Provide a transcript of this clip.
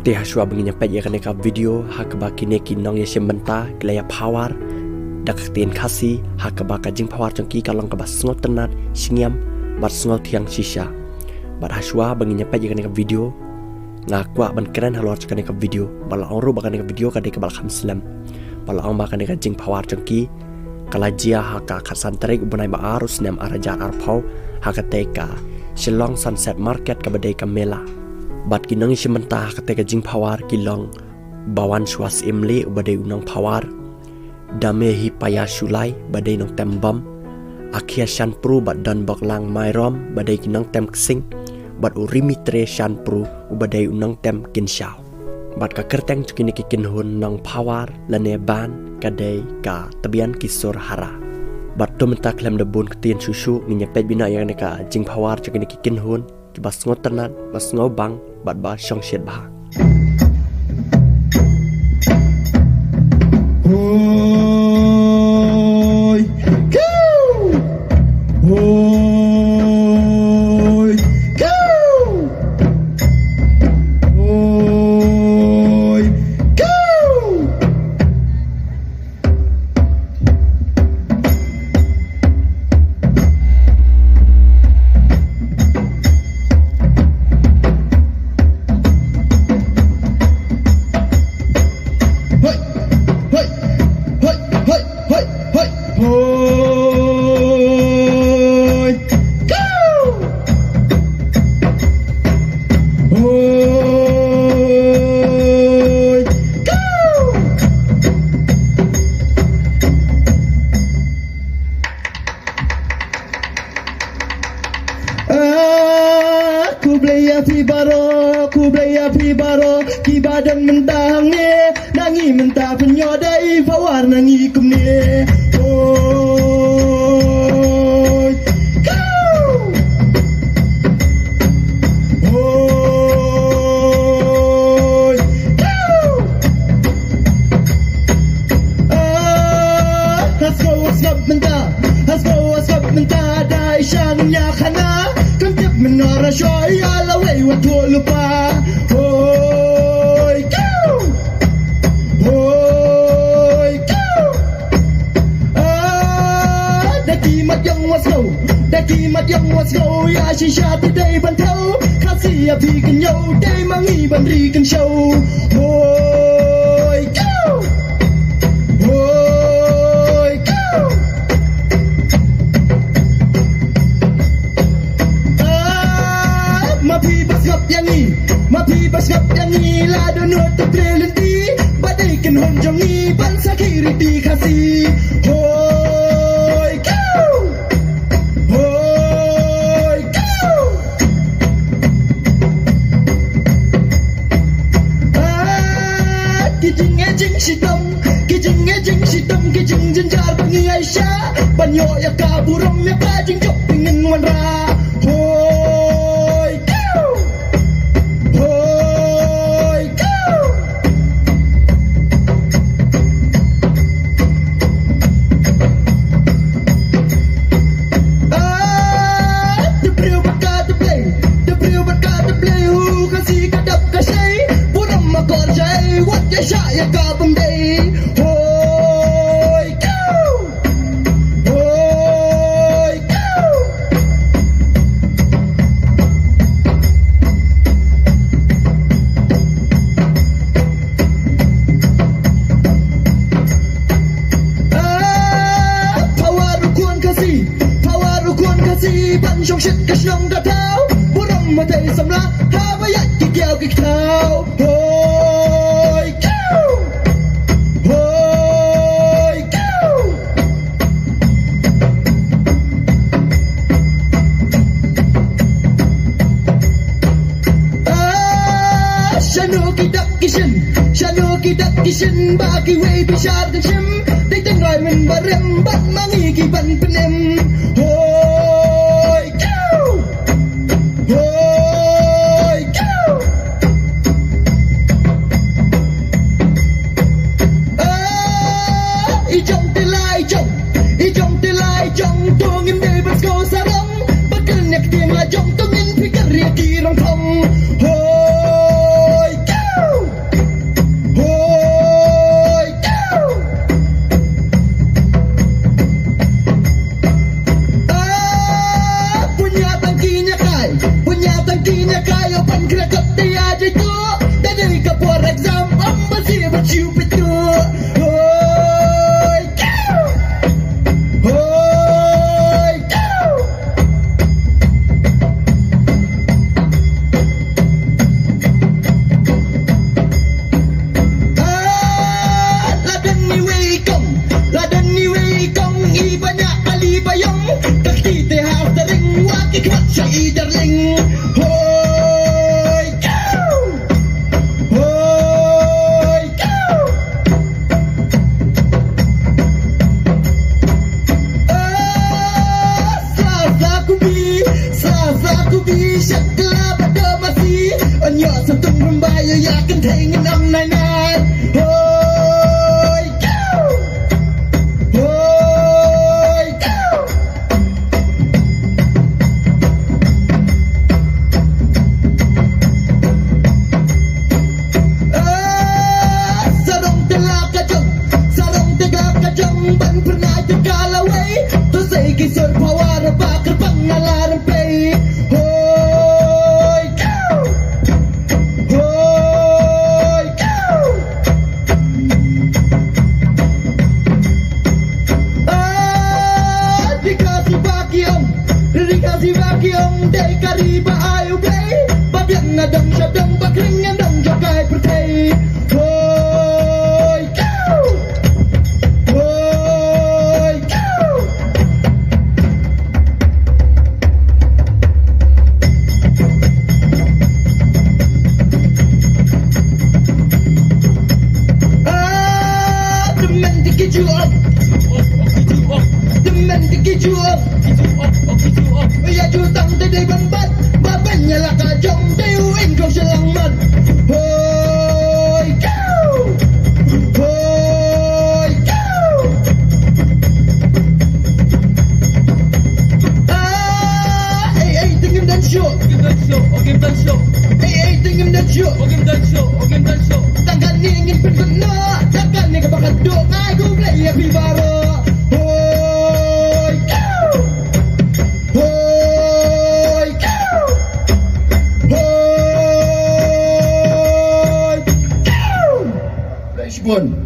Teh haswa benginya pet ya kaneka video hakabaki neki nong ya shembenta kelaya power dak tien khasi hakabaka jingphawar chongki kalong kabas sngot tenat sngewshngiam bat sngewthiang shisha bat haswa benginya pet ya kaneka video ngakwa ban keren halor kaneka video bala ongru bakaneka video kadeka bal khamslam bala ong bakaneka jingphawar chongki kalajia haka khasantarik bunai ba arus nem arajar arpau hakateka Shillong Sunset Market kabadai kamela bat kinang ishimenta kateka jingphawar kilong bawan swas imli badai unang phawar dame hi paya sulai badai nong tembam akhia shanpru bat dan baklang mairom badai kinang tem ksing bat urimi tre shanpru badai unang tem kinshao bat ka kerteng chukini ki kynhun nong phawar lane ban kadai ka Tbian Ki Sur Hara bat domenta klem de bun ktien susu ninya pet bina yang neka jingphawar chukini ki kynhun bas ngot tenat bas ngobang bat ba shong shet ba Hoy go Hoy go Hoy go Ku blaya pi baro ki badan mentang ne nangi mentah penyodai fawar nangi kum ne Hoy go Hoy go hasgo mentah dai shang nya khana tip menara shoy ala wei wa thua lupa Hoy go Hoy go daki mat yang was go ya shisha ti dai ban thau khasi ya pi kan yo dai mangi ban ri kan show Hoy go Hoy go Mapi bas ngap yangi la donut to trelendi badai kan hon jongi ban sakiri di khasi Hoy go Hoy go kijing shitam kijing jenjar bangi aisha banyo ya kaburong ya kajing jok pingin wanra Hoy go Hoy go the priu bat ka play hu kasi kadap kasay puram makor jay wat ya sha ya ka bamday Hoy go Hoy go ban trong shit ka shnong da thao buram ma thai samla ha ba ya ki kyao ki thao Hoy go Hoy go shano ki dak kishin ba ki wei bi shar da chim dai tang roi min barem bat mangi ki ban penem Hoy go Hoy go i jong te lai jong tuang im dei bas go sarong bakal nek tiang la jong tung in pikir ria ki rong thong Hoy go Ladan ni wei kong i banyak kali bayong Kakti te hao tering waki kwat sa i darling Hoy cow Hoy cow Sa kubi Syakla pada masih Onyo sentung rembayo yakin tengen am nai nai Hoy cow Hoy cow Sarong telah kacang Sarong tegak kacang Ban pernah terkalawai Tosai kisur pawar bakar pangalaran play Hoy cow Hoy cow Dikasih bagi om Dai kariba ayu play Babiang ngadang syadang bakring ngadang jagai pertai Hoy cow Hoy cow Demen dikiju om Demen dikiju om Ya jutang tadi bambat Babanya lah kajong Tiuin kau Shillong man Hoy cow Hoy cow Tingim dan show Tingim dan show Tangkan ni ingin berguna Takkan ni kebakat duk Aku play api baru Hoy cow Hoy cow Hoy cow Flashbone